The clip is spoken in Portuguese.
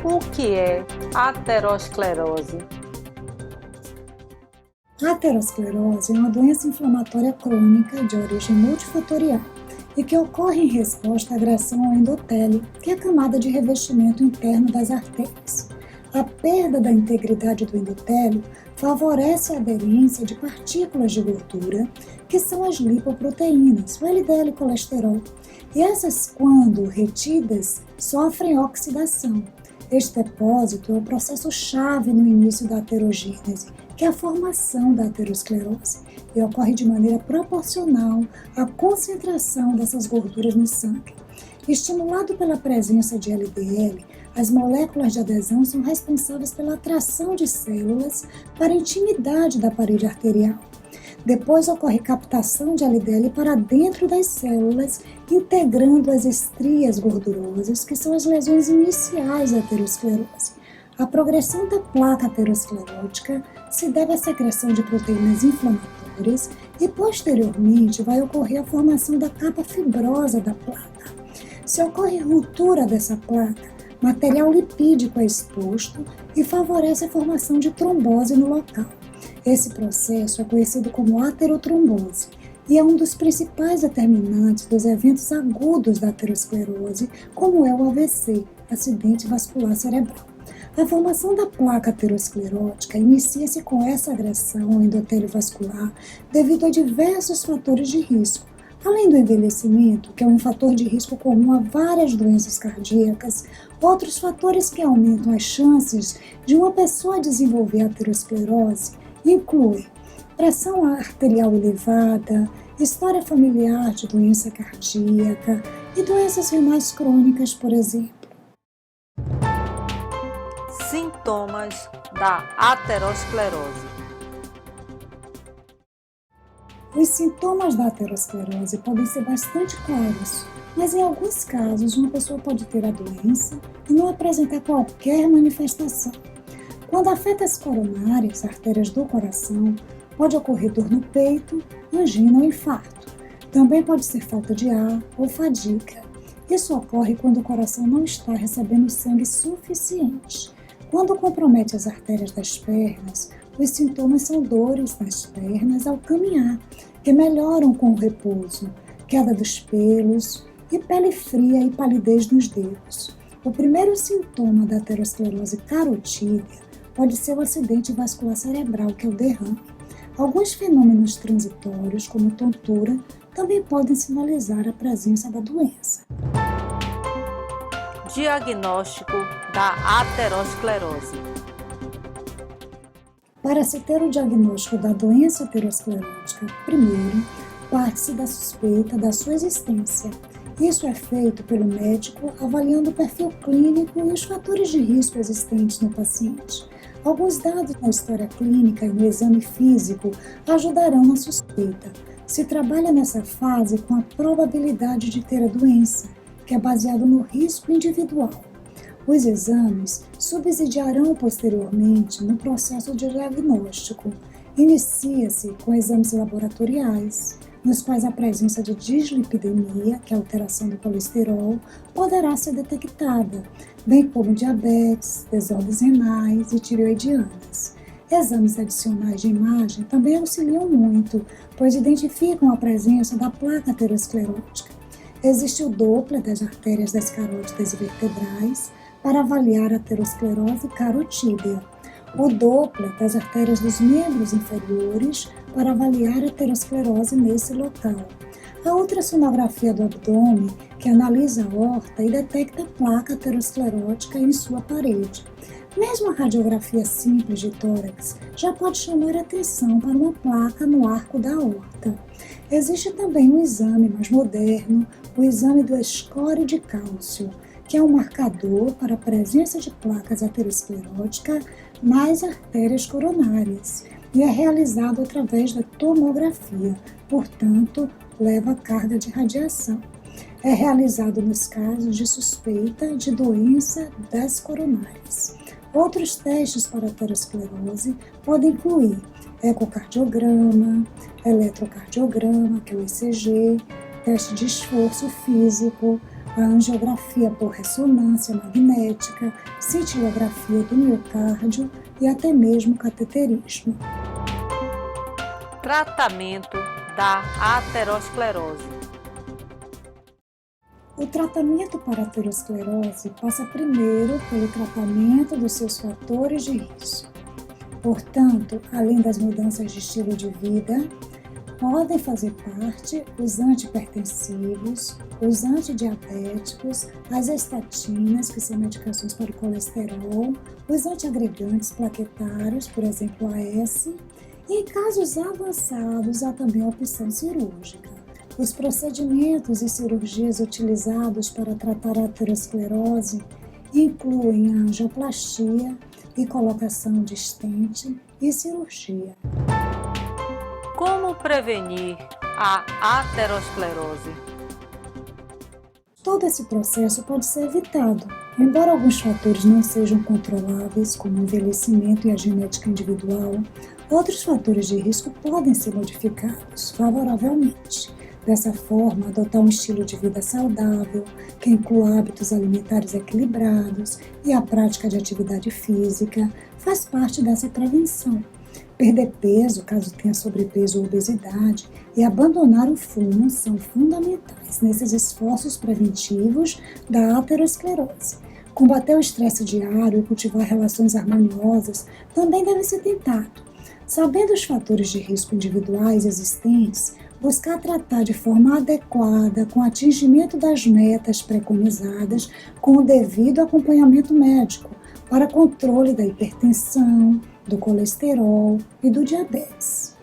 O que é aterosclerose? A aterosclerose é uma doença inflamatória crônica de origem multifatorial e que ocorre em resposta à agressão ao endotélio, que é a camada de revestimento interno das artérias. A perda da integridade do endotélio favorece a aderência de partículas de gordura, que são as lipoproteínas, o LDL e colesterol, e essas, quando retidas, sofrem oxidação. Este depósito é o processo-chave no início da aterogênese, que é a formação da aterosclerose, e ocorre de maneira proporcional à concentração dessas gorduras no sangue. Estimulado pela presença de LDL, as moléculas de adesão são responsáveis pela atração de células para a intimidade da parede arterial. Depois ocorre captação de LDL para dentro das células, integrando as estrias gordurosas, que são as lesões iniciais da aterosclerose. A progressão da placa aterosclerótica se deve à secreção de proteínas inflamatórias e, posteriormente, vai ocorrer a formação da capa fibrosa da placa. Se ocorre ruptura dessa placa, material lipídico é exposto e favorece a formação de trombose no local. Esse processo é conhecido como aterotrombose e é um dos principais determinantes dos eventos agudos da aterosclerose, como é o AVC, acidente vascular cerebral. A formação da placa aterosclerótica inicia-se com essa agressão ao endotélio vascular devido a diversos fatores de risco. Além do envelhecimento, que é um fator de risco comum a várias doenças cardíacas, outros fatores que aumentam as chances de uma pessoa desenvolver aterosclerose incluem pressão arterial elevada, história familiar de doença cardíaca e doenças renais crônicas, por exemplo. Sintomas da aterosclerose. Os sintomas da aterosclerose podem ser bastante claros, mas em alguns casos uma pessoa pode ter a doença e não apresentar qualquer manifestação. Quando afeta as coronárias, artérias do coração, pode ocorrer dor no peito, angina ou infarto. Também pode ser falta de ar ou fadiga. Isso ocorre quando o coração não está recebendo sangue suficiente. Quando compromete as artérias das pernas, os sintomas são dores nas pernas ao caminhar, que melhoram com o repouso, queda dos pelos e pele fria e palidez nos dedos. O primeiro sintoma da aterosclerose carotídea pode ser o acidente vascular cerebral, que é o derrame. Alguns fenômenos transitórios, como tontura, também podem sinalizar a presença da doença. Diagnóstico da aterosclerose. Para se ter o diagnóstico da doença aterosclerótica, primeiro, parte-se da suspeita da sua existência. Isso é feito pelo médico avaliando o perfil clínico e os fatores de risco existentes no paciente. Alguns dados na história clínica e no exame físico ajudarão na suspeita. Se trabalha nessa fase com a probabilidade de ter a doença, que é baseado no risco individual. Os exames subsidiarão posteriormente no processo de diagnóstico. Inicia-se com exames laboratoriais, nos quais a presença de dislipidemia, que é a alteração do colesterol, poderá ser detectada, bem como diabetes, desordens renais e tireoidianas. Exames adicionais de imagem também auxiliam muito, pois identificam a presença da placa aterosclerótica. Existe o Doppler das artérias das carótidas e vertebrais para avaliar a aterosclerose carotídea. O Doppler das artérias dos membros inferiores para avaliar a aterosclerose nesse local. A ultrassonografia do abdômen, que analisa a aorta e detecta a placa aterosclerótica em sua parede. Mesmo a radiografia simples de tórax já pode chamar a atenção para uma placa no arco da aorta. Existe também um exame mais moderno, o exame do score de cálcio, que é um marcador para a presença de placas ateroscleróticas nas artérias coronárias e é realizado através da tomografia, portanto, leva carga de radiação. É realizado nos casos de suspeita de doença das coronárias. Outros testes para aterosclerose podem incluir ecocardiograma, eletrocardiograma, que é o ECG, teste de esforço físico, a angiografia por ressonância magnética, cintilografia do miocárdio e até mesmo cateterismo. Tratamento da aterosclerose. O tratamento para a aterosclerose passa primeiro pelo tratamento dos seus fatores de risco. Portanto, além das mudanças de estilo de vida, podem fazer parte os antihipertensivos, os antidiabéticos, as estatinas, que são medicações para o colesterol, os antiagregantes plaquetários, por exemplo, AS, e em casos avançados há também a opção cirúrgica. Os procedimentos e cirurgias utilizados para tratar a aterosclerose incluem a angioplastia e colocação de stent e cirurgia. Como prevenir a aterosclerose? Todo esse processo pode ser evitado, embora alguns fatores não sejam controláveis, como o envelhecimento e a genética individual. Outros fatores de risco podem ser modificados favoravelmente. Dessa forma, adotar um estilo de vida saudável, que inclua hábitos alimentares equilibrados e a prática de atividade física, faz parte dessa prevenção. Perder peso, caso tenha sobrepeso ou obesidade, e abandonar o fumo são fundamentais nesses esforços preventivos da aterosclerose. Combater o estresse diário e cultivar relações harmoniosas também deve ser tentado. Sabendo os fatores de risco individuais existentes, buscar tratar de forma adequada, com atingimento das metas preconizadas, com o devido acompanhamento médico, para controle da hipertensão, do colesterol e do diabetes.